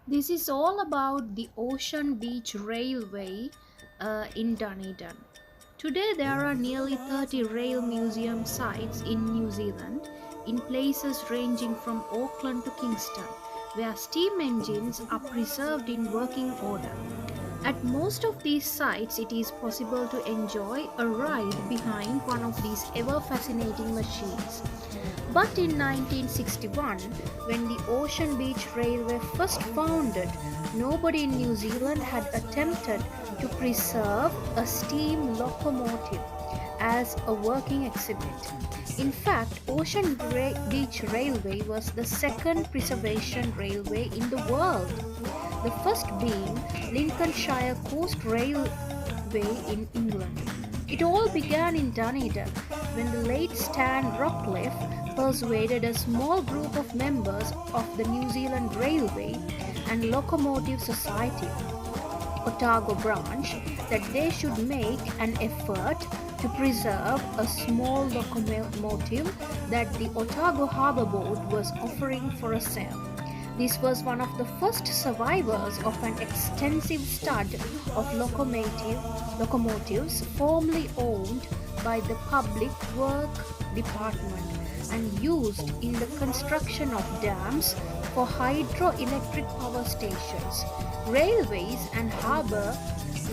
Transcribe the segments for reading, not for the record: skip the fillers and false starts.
This is all about the Ocean Beach Railway in Dunedin. Today, there are nearly 30 rail museum sites in New Zealand, in places ranging from Auckland to Kingston, where steam engines are preserved in working order. At most of these sites, it is possible to enjoy a ride behind one of these ever fascinating machines. But in 1961, when the Ocean Beach Railway first founded, nobody in New Zealand had attempted to preserve a steam locomotive as a working exhibit. In fact, Beach Railway was the second preservation railway in the world, the first being Lincolnshire Coast Railway in England. It all began in Dunedin when the late Stan Rockcliffe persuaded a small group of members of the New Zealand Railway and Locomotive Society, Otago branch, that they should make an effort to preserve a small locomotive that the Otago Harbour Board was offering for a sale. This was one of the first survivors of an extensive stud of locomotives formerly owned by the Public Work Department and used in the construction of dams for hydroelectric power stations, railways and harbour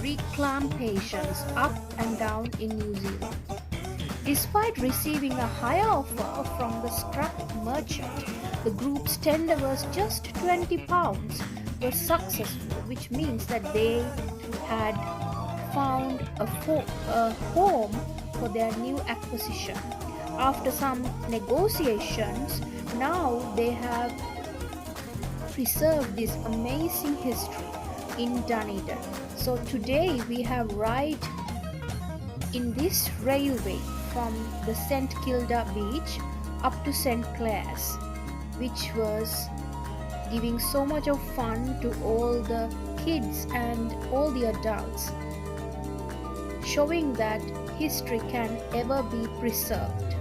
reclamations up and down in New Zealand. Despite receiving a higher offer from the scrap merchant, the group's tender was just £20 was successful, which means that they had found a home for their new acquisition. After some negotiations, now they have preserved this amazing history in Dunedin. So today we have ride in this railway from the St. Kilda beach up to St. Clair's, which was giving so much of fun to all the kids and all the adults, showing that history can ever be preserved.